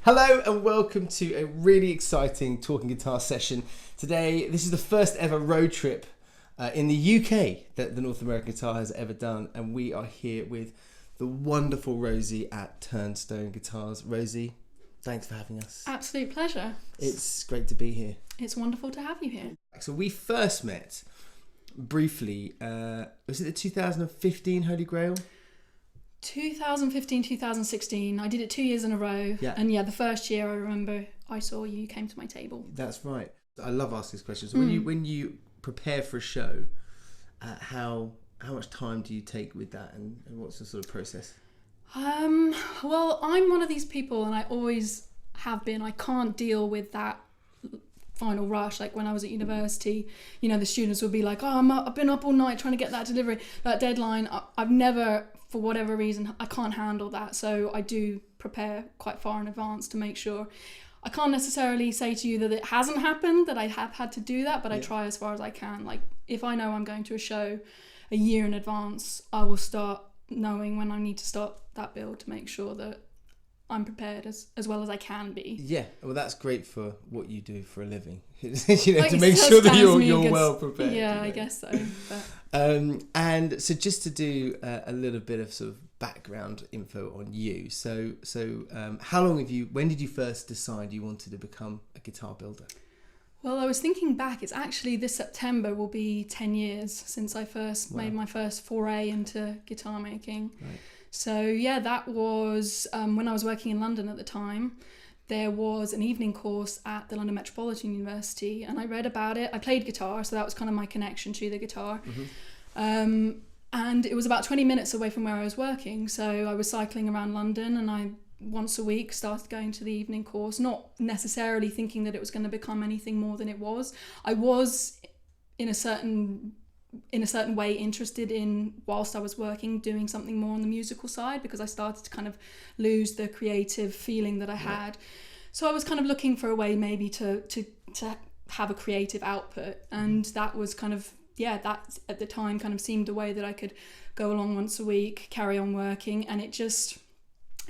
Hello and welcome to a really exciting talking guitar session. Today, this is the first ever road trip in the UK that the North American Guitar has ever done, and we are here with the wonderful Rosie at Turnstone Guitars. Rosie, thanks for having us. Absolute pleasure. It's great to be here. It's wonderful to have you here. So we first met briefly, was it the 2015 Holy Grail? 2015, 2016. I did it 2 years in a row. Yeah. And the first year I remember I saw you came to my table. That's right. I love asking this question. So when you prepare for a show, how much time do you take with that, and what's the sort of process? Well, I'm one of these people, and I always have been. I can't deal with that final rush. Like when I was at university, the students would be like, I've been up all night trying to get that delivery, that deadline. I've never, for whatever reason, I can't handle that. So I do prepare quite far in advance to make sure. I can't necessarily say to you that it hasn't happened, that I have had to do that, but I try as far as I can. Like if I know I'm going to a show a year in advance, I will start knowing when I need to start that build to make sure that I'm prepared as well as I can be. Yeah, well, that's great for what you do for a living. To make sure that you're well prepared. Yeah, I guess so. But. And so just to do a little bit of sort of background info on you. So how long when did you first decide you wanted to become a guitar builder? Well, I was thinking back, it's actually this September will be 10 years since I first made my first foray into guitar making. Right. So that was when I was working in London at the time. There was an evening course at the London Metropolitan University, and I read about it. I played guitar, so that was kind of my connection to the guitar. Mm-hmm. And it was about 20 minutes away from where I was working, so I was cycling around London, and I once a week started going to the evening course, not necessarily thinking that it was going to become anything more than it was. I was in a certain way interested in, whilst I was working, doing something more on the musical side, because I started to kind of lose the creative feeling that I had. So I was kind of looking for a way maybe to have a creative output, and that was kind of that at the time kind of seemed a way that I could go along once a week, carry on working, and it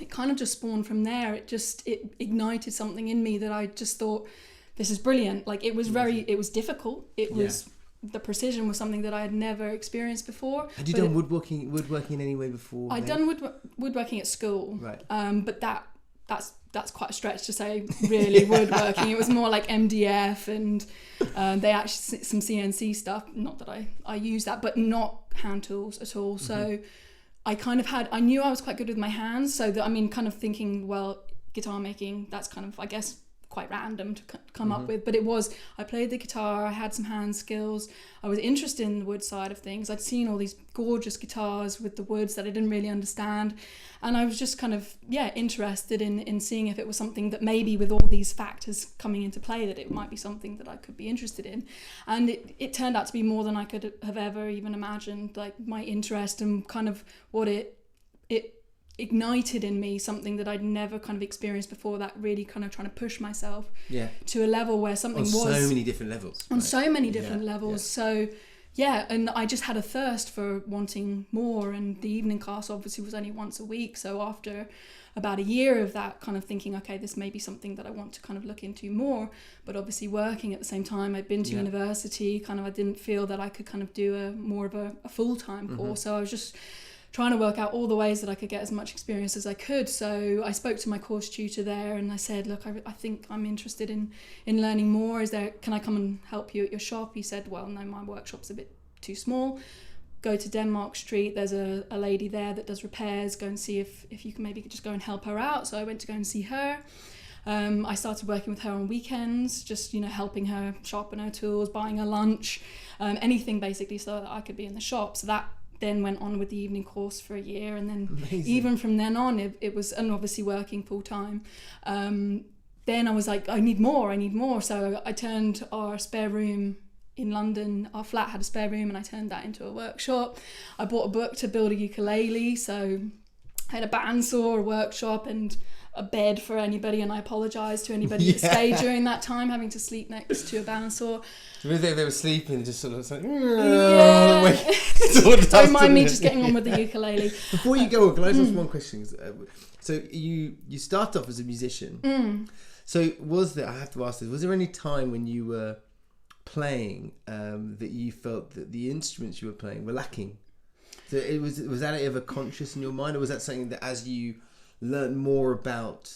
kind of just spawned from there. It ignited something in me that I just thought, this is brilliant. Like it was difficult. The precision was something that I had never experienced before. Had you done woodworking in any way before? I'd done woodworking at school, right? But that's quite a stretch to say really woodworking. It was more like MDF and they actually some CNC stuff. Not that I use that, but not hand tools at all. Mm-hmm. So I knew I was quite good with my hands. So that kind of thinking, well, guitar making, that's kind of, I guess, quite random to come up with, but I played the guitar, I had some hand skills, I was interested in the wood side of things. I'd seen all these gorgeous guitars with the woods that I didn't really understand, and I was just kind of interested in seeing if it was something that maybe with all these factors coming into play that it might be something that I could be interested in. And it turned out to be more than I could have ever even imagined. Like my interest and kind of what it ignited in me something that I'd never kind of experienced before, that really kind of trying to push myself to a level where something on so many different levels. On so many different levels. So and I just had a thirst for wanting more, and the evening class obviously was only once a week. So after about a year of that, kind of thinking, okay, this may be something that I want to kind of look into more, but obviously working at the same time, I'd been to university, kind of I didn't feel that I could kind of do more of a full-time course. So I was just trying to work out all the ways that I could get as much experience as I could. So I spoke to my course tutor there and I said, look, I think I'm interested in learning more. Can I come and help you at your shop? He said, well, no, my workshop's a bit too small. Go to Denmark Street. There's a lady there that does repairs. Go and see if you can maybe just go and help her out. So I went to go and see her. I started working with her on weekends, just, helping her sharpen her tools, buying her lunch, anything basically so that I could be in the shop. So that then went on with the evening course for a year, and then Amazing. Even from then on it was, and obviously working full time, then I was like, I need more. So I turned our spare room in London, our flat had a spare room, and I turned that into a workshop. I bought a book to build a ukulele, so I had a bandsaw, a workshop, and a bed for anybody, and I apologise to anybody that stayed during that time, having to sleep next to a bandsaw. So if they were sleeping, just sort of like, don't mind me just getting on with the ukulele. Before you go on, can I just ask one question? So you start off as a musician. So I have to ask this, was there any time when you were playing that you felt that the instruments you were playing were lacking? So was that ever conscious in your mind, or was that something that as you learned more about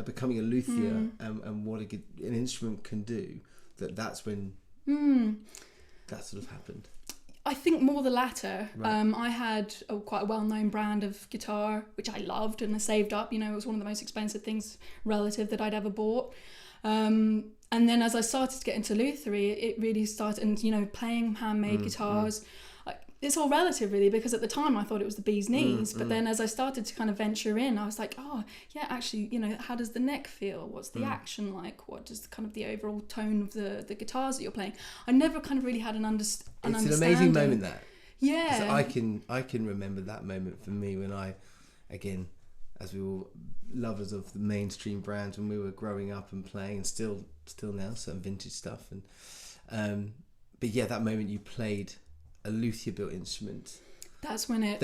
becoming a luthier and what an instrument can do, that's when that sort of happened? I think more the latter. Right. I had quite a well-known brand of guitar, which I loved and I saved up. You know, it was one of the most expensive things relative that I'd ever bought. And then as I started to get into Lutherie, it really started, and, you know, playing handmade guitars. It's all relative, really, because at the time I thought it was the bee's knees. But then as I started to kind of venture in, I was like, oh, yeah, actually, you know, how does the neck feel? What's the action like? What does kind of the overall tone of the guitars that you're playing? I never kind of really had an understanding. It's an amazing moment, that. Yeah. So I can remember that moment for me when I, again, as we were lovers of the mainstream brands when we were growing up and playing, and still now, some vintage stuff. And but yeah, that moment you played a luthier built instrument, that's when it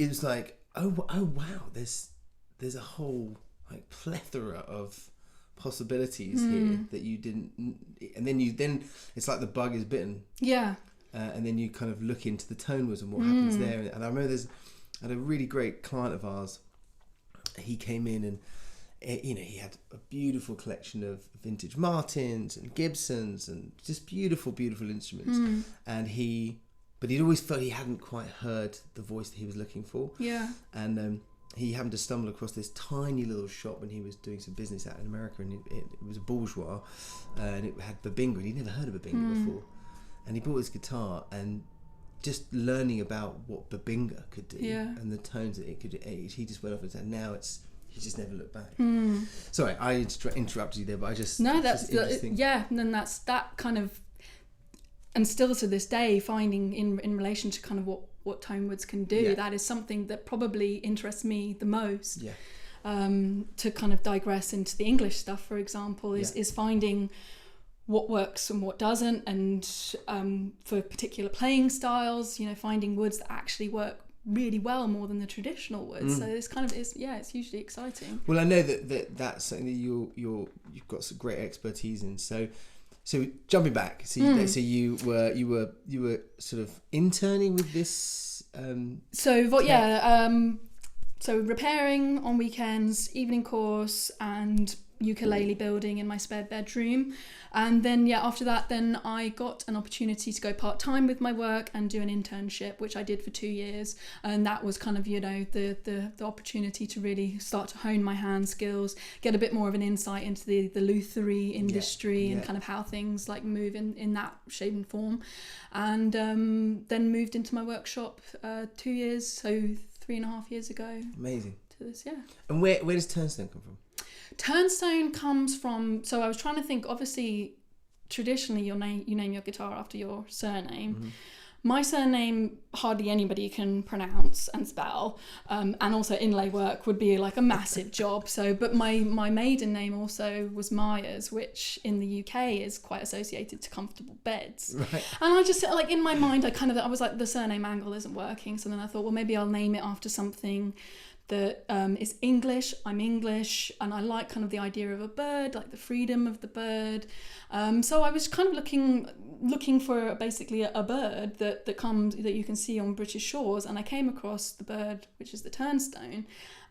was like, oh wow, there's a whole like plethora of possibilities here that you didn't, and then it's like the bug is bitten, and then you kind of look into the tonewards and what happens there. And I remember I had a really great client of ours. He came in and he had a beautiful collection of vintage Martins and Gibsons and just beautiful instruments, but he'd always felt he hadn't quite heard the voice that he was looking for. Yeah. And he happened to stumble across this tiny little shop when he was doing some business out in America, and it was a bourgeois, and it had Babinga. He'd never heard of Babinga before. And he bought his guitar, and just learning about what Babinga could do and the tones that it could do, he just went off and said, now he just never looked back. Sorry, I interrupted you there, but I just... No, that's interesting. And then that's that kind of... And still to this day, finding in relation to kind of what tonewards can do, that is something that probably interests me the most. Yeah. To kind of digress into the English stuff, for example, is finding what works and what doesn't, and for particular playing styles, you know, finding woods that actually work really well more than the traditional woods. So it's kind of it's hugely exciting. Well, I know that's something that you've got some great expertise in. So jumping back, so you were sort of interning with this. So repairing on weekends, evening course, and ukulele building in my spare bedroom. And then after that, then I got an opportunity to go part-time with my work and do an internship, which I did for 2 years. And that was kind of, you know, the opportunity to really start to hone my hand skills, get a bit more of an insight into the lutherie industry and kind of how things like move in that shape and form. And then moved into my workshop 2 years, so 3.5 years ago. Amazing. To this, And where does Turnstone come from? Turnstone comes from, so I was trying to think, obviously traditionally you name your guitar after your surname. My surname hardly anybody can pronounce and spell, and also inlay work would be like a massive job. So, but my maiden name also was Myers, which in the UK is quite associated to comfortable beds. Right. And I just, like, in my mind, I was like, the surname angle isn't working. So then I thought, well, maybe I'll name it after something that is English. I'm English, and I like kind of the idea of a bird, like the freedom of the bird. So I was kind of looking for basically a bird that you can see on British shores, and I came across the bird, which is the turnstone,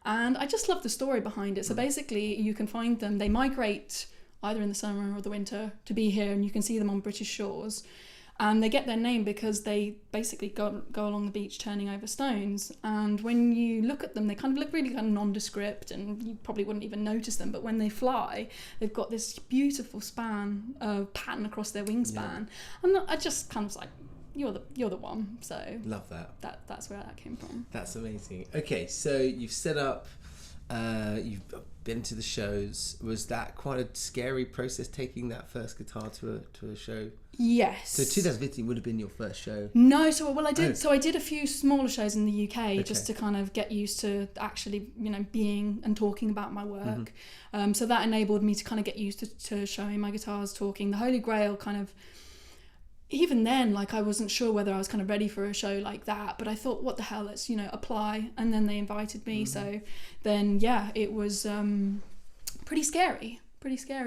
and I just love the story behind it. So basically, you can find them. They migrate either in the summer or the winter to be here, and you can see them on British shores. And they get their name because they basically go along the beach turning over stones. And when you look at them, they kind of look really kind of nondescript, and you probably wouldn't even notice them. But when they fly, they've got this beautiful pattern across their wingspan. And I just kind of was like, you're the one. So love that. That's where that came from. That's amazing. Okay, so you've set up You've been to the shows. Was that quite a scary process, taking that first guitar to a show? Yes. So 2015 would have been your first show. No, I did. Oh. So I did a few smaller shows in the UK just to kind of get used to actually, being and talking about my work. So that enabled me to kind of get used to showing my guitars, talking. The Holy Grail kind of, even then, like, I wasn't sure whether I was kind of ready for a show like that, but I thought, what the hell, let's, apply. And then they invited me. So then, it was pretty scary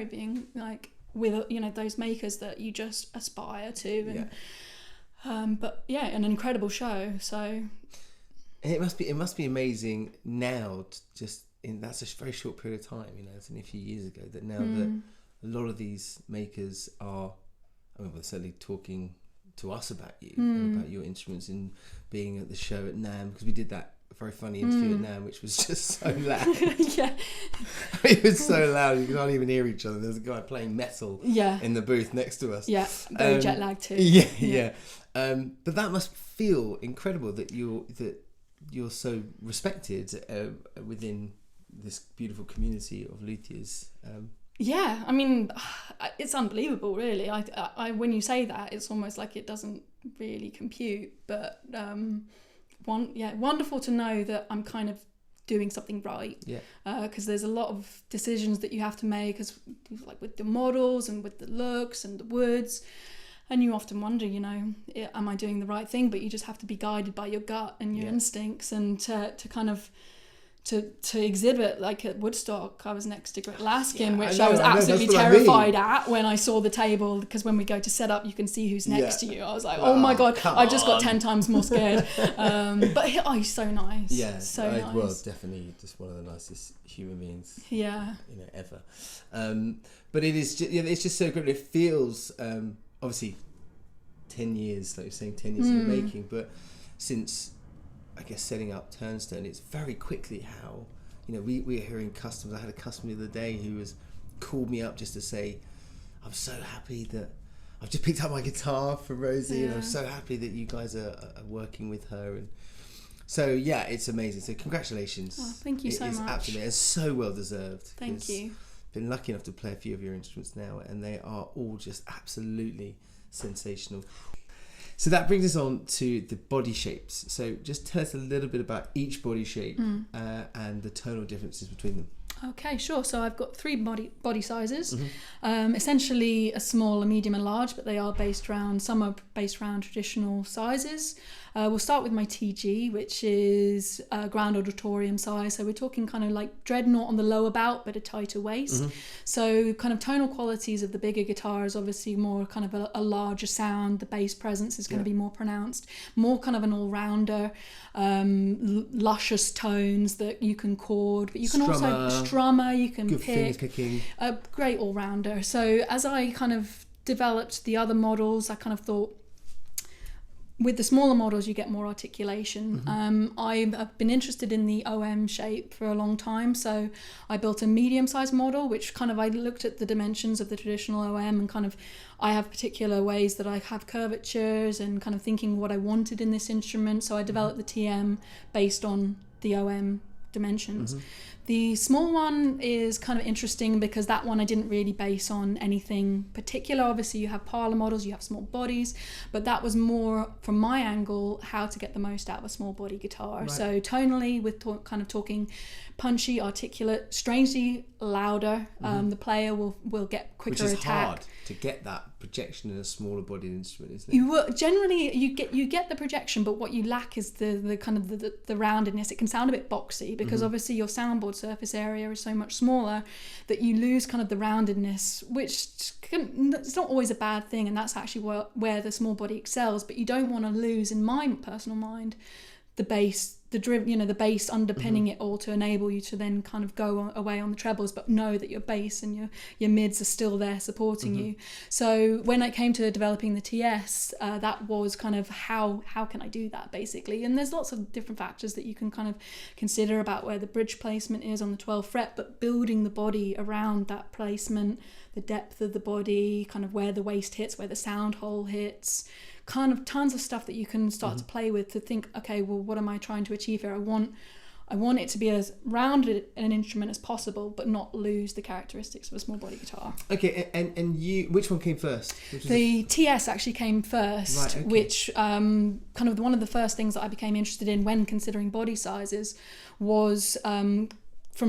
being like with, those makers that you just aspire to. And but an incredible show. So it must be amazing now, that's a very short period of time, it's only a few years ago, that now that a lot of these makers are, they're certainly talking to us about you and about your instruments, and being at the show at NAMM, because we did that very funny interview at NAMM, which was just so loud. It was so loud you can't even hear each other. There's a guy playing metal in the booth next to us. Very jet lagged too. But that must feel incredible that you're so respected within this beautiful community of luthiers. It's unbelievable, really. I when you say that, it's almost like it doesn't really compute. But wonderful to know that I'm kind of doing something right. Because there's a lot of decisions that you have to make, like with the models and with the looks and the woods, and you often wonder, am I doing the right thing? But you just have to be guided by your gut and your instincts, and to kind of. To exhibit, like at Woodstock, I was next to Grit Laskin, which I was absolutely terrified at when I saw the table, because when we go to set up, you can see who's next to you. I was like, oh my God, I just got 10 times more scared. But he's so nice. Nice. Well, definitely just one of the nicest human beings. Ever. But it is, it's just so great. It feels, obviously, 10 years, like you're saying, 10 years in the making, but since, I guess, setting up Turnstone, it's very quickly how, we're hearing customers. I had a customer the other day who called me up just to say, I'm so happy that I've just picked up my guitar for Rosie, and I'm so happy that you guys are working with her. And so, it's amazing. So congratulations. Oh, thank you so much. Absolutely, it's so well deserved. Thank you. Been lucky enough to play a few of your instruments now, and they are all just absolutely sensational. So that brings us on to the body shapes. So just tell us a little bit about each body shape and the tonal differences between them. Okay, sure. So I've got 3 body sizes, essentially a small, a medium, and large, but some are based around traditional sizes. We'll start with my TG, which is Grand Auditorium size. So we're talking kind of like Dreadnought on the lower bout, but a tighter waist. So kind of tonal qualities of the bigger guitar is obviously more kind of a larger sound. The bass presence is going to be more pronounced, more kind of an all-rounder, luscious tones that you can chord, but you can also strummer, you can good finger picking. A great all-rounder. So as I kind of developed the other models, I kind of thought, with the smaller models, you get more articulation. I've been interested in the OM shape for a long time, so I built a medium-sized model, which kind of I looked at the dimensions of the traditional OM, and kind of I have particular ways that I have curvatures and kind of thinking what I wanted in this instrument. So I developed the TM based on the OM dimensions. The small one is kind of interesting because that one I didn't really base on anything particular. Obviously you have parlour models, you have small bodies, but that was more from my angle how to get the most out of a small body guitar. So tonally, with kind of talking punchy, articulate, strangely louder, the player will get quicker attack. Which is hard to get that projection in a smaller bodied instrument, isn't it? Generally you get the projection, but what you lack is the kind of the roundedness. It can sound a bit boxy because obviously your soundboard surface area is so much smaller that you lose kind of the roundedness, which it's not always a bad thing, and that's actually where the small body excels. But you don't want to lose, in my personal mind, the bass, the bass underpinning it all to enable you to then kind of go away on the trebles, but know that your bass and your mids are still there supporting you. So when it came to developing the TS, that was kind of how can I do that, basically. And there's lots of different factors that you can kind of consider about where the bridge placement is on the 12th fret, but building the body around that placement, the depth of the body, kind of where the waist hits, where the sound hole hits, kind of tons of stuff that you can start to play with to think, okay, well, what am I trying to achieve here? I want I want it to be as rounded an instrument as possible, but not lose the characteristics of a small body guitar. Okay, and you, which one came first? The TS actually came first, right, okay. which kind of one of the first things that I became interested in when considering body sizes was from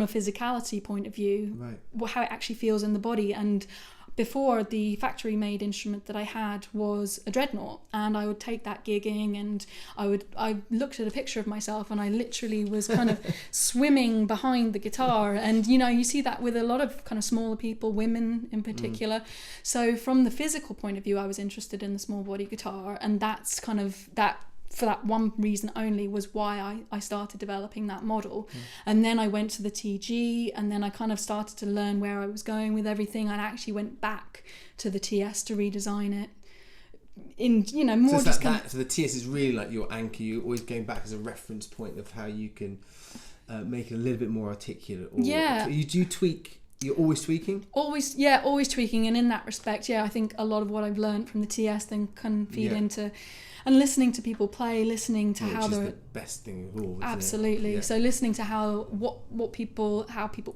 a physicality point of view, right. How it actually feels in the body. And before, the factory made instrument that I had was a dreadnought, and I would take that gigging, and I looked at a picture of myself and I literally was kind of swimming behind the guitar. And you see that with a lot of kind of smaller people, women in particular. So from the physical point of view, I was interested in the small body guitar, and that's kind of that. For that one reason only was why I started developing that model. And then I went to the TG, and then I kind of started to learn where I was going with everything. I actually went back to the TS to redesign it. More so just so the TS is really like your anchor. You're always going back as a reference point of how you can make it a little bit more articulate. Or, yeah. Do you tweak? You're always tweaking? Always tweaking. And in that respect, I think a lot of what I've learned from the TS then can feed into... And listening to people play, listening to how they're... the best thing of all, isn't absolutely. it? Yeah. So listening to how people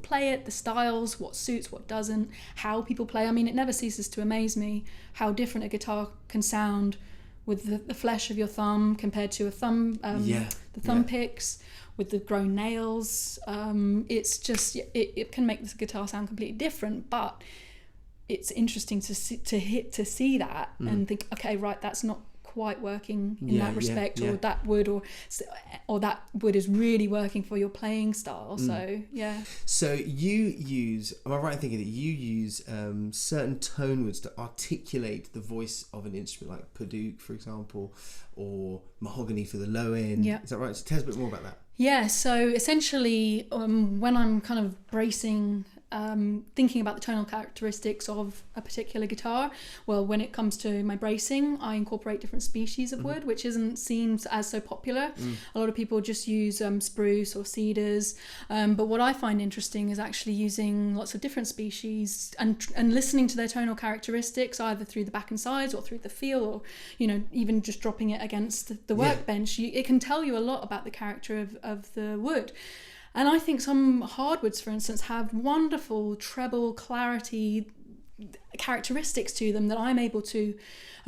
play it, the styles, what suits, what doesn't, how people play. I mean, it never ceases to amaze me how different a guitar can sound with the flesh of your thumb compared to a thumb, the thumb picks, with the grown nails. It's just, it can make this guitar sound completely different, but it's interesting to see that and think, okay, right, that's not quite working in that respect, or that wood is really working for your playing style. So you use, am I right in thinking that you use certain tone woods to articulate the voice of an instrument, like Padauk, for example, or mahogany for the low end? Is that right? So tell us a bit more about that. So essentially, when I'm kind of bracing, thinking about the tonal characteristics of a particular guitar, well, when it comes to my bracing, I incorporate different species of wood, which isn't seen as so popular. A lot of people just use spruce or cedars, but what I find interesting is actually using lots of different species and listening to their tonal characteristics, either through the back and sides or through the feel, or even just dropping it against the workbench. It can tell you a lot about the character of the wood. And I think some hardwoods, for instance, have wonderful treble clarity characteristics to them that I'm able to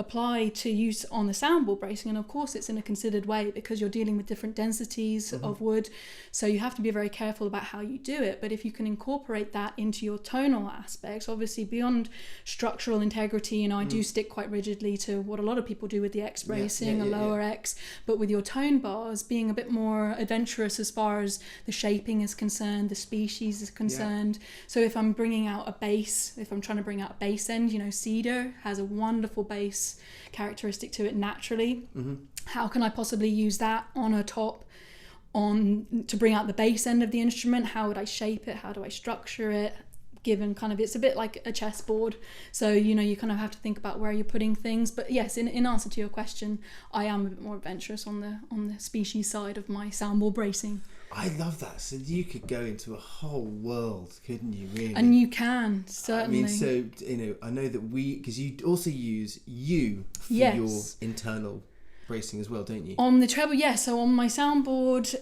apply to use on the soundboard bracing. And of course it's in a considered way because you're dealing with different densities of wood, so you have to be very careful about how you do it. But if you can incorporate that into your tonal aspects, obviously beyond structural integrity, I do stick quite rigidly to what a lot of people do with the X bracing, a lower X, but with your tone bars being a bit more adventurous as far as the shaping is concerned, the species is concerned. So if I'm bringing out a bass, if I'm trying to bring out a bass end, cedar has a wonderful bass characteristic to it naturally. How can I possibly use that on a top to bring out the bass end of the instrument? How would I shape it? How do I structure it? Given kind of, it's a bit like a chessboard, so you kind of have to think about where you're putting things. But yes, in answer to your question, I am a bit more adventurous on the species side of my soundboard bracing. I love that. So you could go into a whole world, couldn't you, really? And you can, certainly. I mean, so, I know that because you also use for your internal bracing as well, don't you? On the treble, so on my soundboard,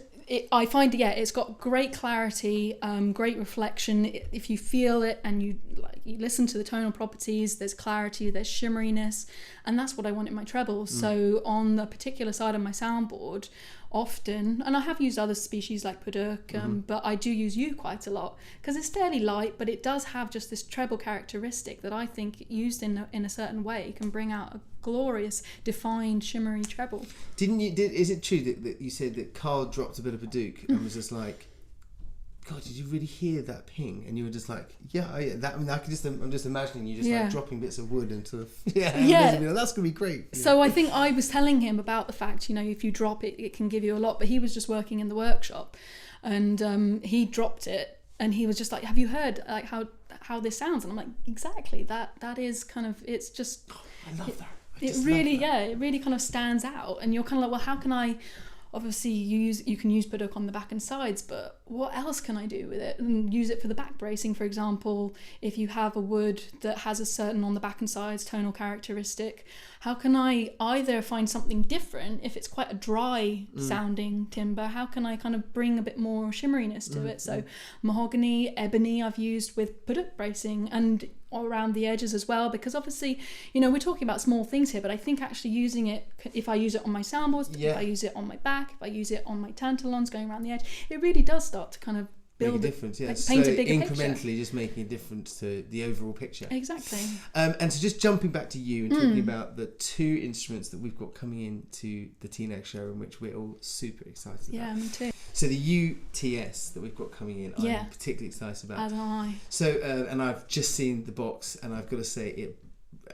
I find, it's got great clarity, great reflection. If you feel it and you listen to the tonal properties, there's clarity, there's shimmeriness, and that's what I want in my treble. So on the particular side of my soundboard, often, and I have used other species like Padauk, but I do use yew quite a lot because it's fairly light, but it does have just this treble characteristic that I think used in a certain way can bring out a glorious, defined, shimmery treble. Is it true that you said that Carl dropped a bit of Padauk and was just like, God, did you really hear that ping? And you were just like, I'm just imagining you just like dropping bits of wood into that's gonna be great. So I think I was telling him about the fact, if you drop it, it can give you a lot. But he was just working in the workshop, and he dropped it, and he was just like, have you heard like how this sounds? And I'm like, exactly. That is kind of, it's just. I love that. It really kind of stands out, and you're kind of like, well, how can I obviously you can use puduk on the back and sides, but what else can I do with it? And use it for the back bracing, for example. If you have a wood that has a certain on the back and sides tonal characteristic, how can I either find something different if it's quite a dry sounding timber? How can I kind of bring a bit more shimmeriness to it? So mahogany, ebony I've used with puduk bracing, and around the edges as well, because obviously, you know, we're talking about small things here, but I think actually using it, if I use it on my soundboards, if I use it on my back, if I use it on my tantalons going around the edge, it really does start to kind of build make a difference, yeah. like, paint so a bigger incrementally picture. just making a difference to the overall picture. Exactly. And so just jumping back to you and talking about the 2 instruments that we've got coming into the TNAG showroom, which we're all super excited about. Yeah, me too. So the UTS that we've got coming in, I'm particularly excited about. As am I. So, and I've just seen the box, and I've got to say, it,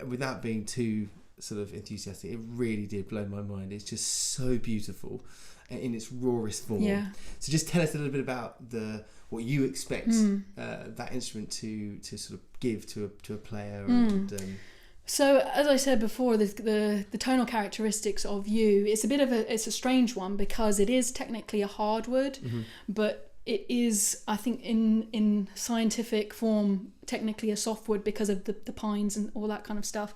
without being too sort of enthusiastic, it really did blow my mind. It's just so beautiful in its rawest form. Yeah. So just tell us a little bit about what you expect that instrument to sort of give to a player. And So as I said before, the tonal characteristics of U, it's a strange one, because it is technically a hardwood, but it is, I think, in scientific form, technically a softwood because of the pines and all that kind of stuff.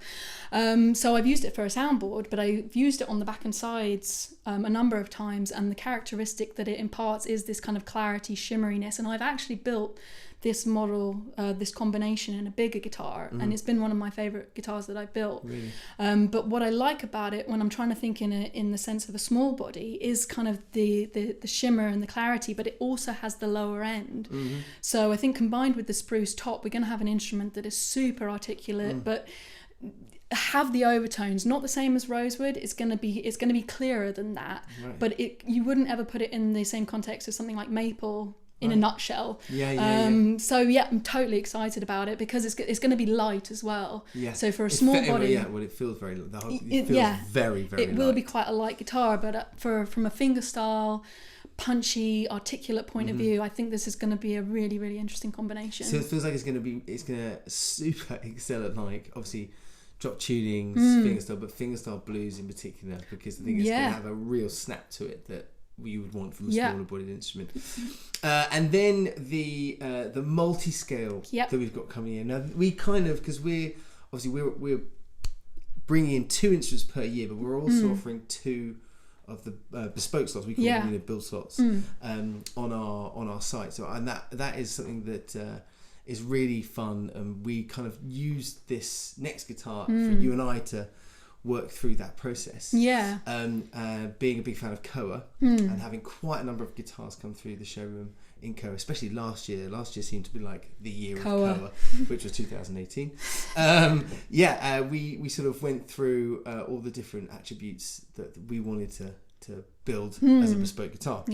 So I've used it for a soundboard, but I've used it on the back and sides a number of times, and the characteristic that it imparts is this kind of clarity, shimmeriness. And I've actually built this model, this combination in a bigger guitar, and it's been one of my favourite guitars that I've built. Really? But what I like about it, when I'm trying to think in the sense of a small body, is kind of the shimmer and the clarity, but it also has the lower end. So I think combined with the spruce top, we're going to have an instrument that is super articulate, but have the overtones, not the same as rosewood. It's going to be clearer than that, but you wouldn't ever put it in the same context as something like maple. In a nutshell. So yeah, I'm totally excited about it, because it's going to be light as well. Yeah. So for a small body, it feels very. It feels very, very. It will be quite a light guitar, but from a fingerstyle, punchy, articulate point of view, I think this is going to be a really, really interesting combination. So it feels like it's going to super excel at, like, obviously drop tunings, fingerstyle, but fingerstyle blues in particular, because I think it's going to have a real snap to it that you would want from a smaller bodied instrument. And then the multi-scale that we've got coming in. Now we kind of, because we're bringing in 2 instruments per year, but we're also offering 2 of the bespoke slots. We call them build slots on our site. So, and that is something that is really fun, and we kind of use this next guitar for you and I to work through that process. Being a big fan of Koa and having quite a number of guitars come through the showroom in Koa, especially last year. Last year seemed to be like the year of Koa, which was 2018. We sort of went through all the different attributes that we wanted to build as a bespoke guitar.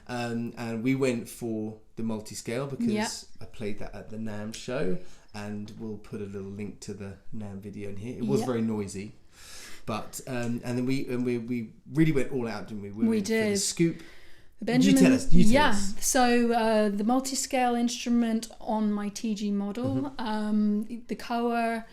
And we went for the multi-scale because I played that at the NAMM show, and we'll put a little link to the NAMM video in here. It was very noisy. But and then we really went all out, didn't we? We did. For the scoop. The Benjamin. You tell us. So the multi-scale instrument on my TG model, the Koa,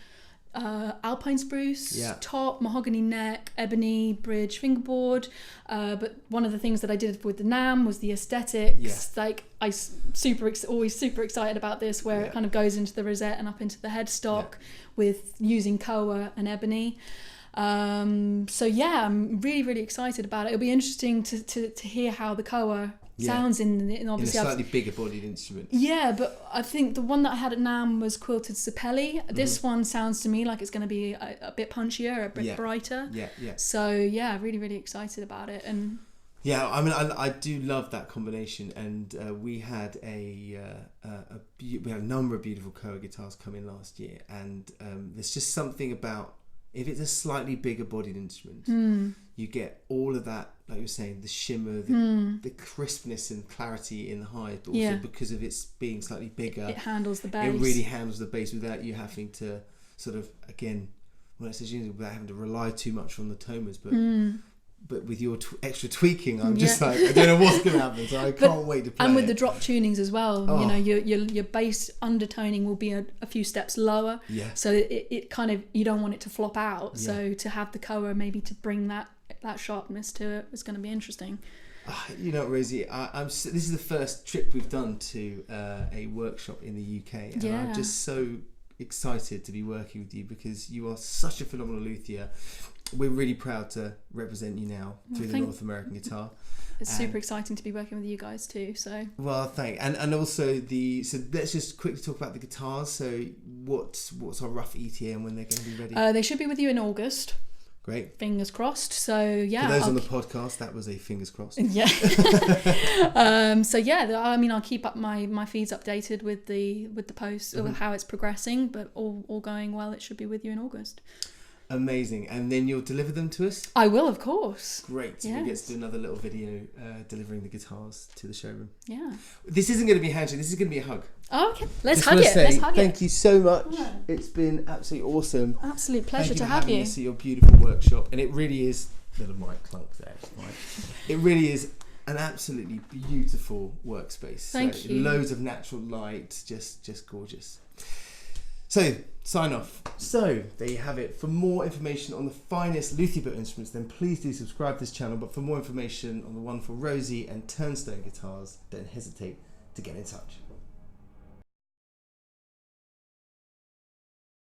alpine spruce, top, mahogany neck, ebony, bridge, fingerboard. But one of the things that I did with the NAMM was the aesthetics. Like always super excited about this, where it kind of goes into the rosette and up into the headstock with using Koa and ebony. I'm really, really excited about it. It'll be interesting to hear how the Koa sounds in obviously in a slightly bigger bodied instrument. Yeah, but I think the one that I had at NAMM was quilted sapelli. This one sounds to me like it's going to be a bit punchier, a bit brighter. So really, really excited about it. And I mean, I do love that combination, and we had a number of beautiful Koa guitars come in last year, and there's just something about, if it's a slightly bigger bodied instrument, you get all of that, like you were saying, the shimmer, the crispness and clarity in the highs, but also because of its being slightly bigger, it handles the bass. It really handles the bass without you having to sort of, again, without having to rely too much on the tomas, but with your extra tweaking, I'm just like, I don't know what's going to happen, so I can't wait to play And with the drop tunings as well, you know, your bass undertoning will be a few steps lower, so it kind of, you don't want it to flop out, so to have the Koa maybe to bring that sharpness to it is going to be interesting. You know, Rosie, this is the first trip we've done to a workshop in the UK, and I'm just so excited to be working with you because you are such a phenomenal luthier. We're really proud to represent you now through the North American Guitar. It's super exciting to be working with you guys too. So and also so let's just quickly talk about the guitars. So what's our rough ETA and when they're going to be ready? They should be with you in August. Great. Fingers crossed. So yeah. For those on the podcast, that was a fingers crossed. Yeah. So yeah, I mean, I'll keep up my feeds updated with the posts with how it's progressing. But all going well, it should be with you in August. Amazing. And then you'll deliver them to us? I will, of course. Great. Yes. We get to do another little video delivering the guitars to the showroom. Yeah. This isn't going to be a handshake. This is going to be a hug. Oh, okay. Let's hug it. Thank you so much. Yeah. It's been absolutely awesome. Absolute pleasure to have you. Thank you for having us at your beautiful workshop. And it really is... Little mic clunk there. Right. It really is an absolutely beautiful workspace. Thank you. Loads of natural light. Just gorgeous. So, sign off. So, there you have it. For more information on the finest luthier built instruments, then please do subscribe to this channel. But for more information on the wonderful Rosie and Turnstone guitars, don't hesitate to get in touch.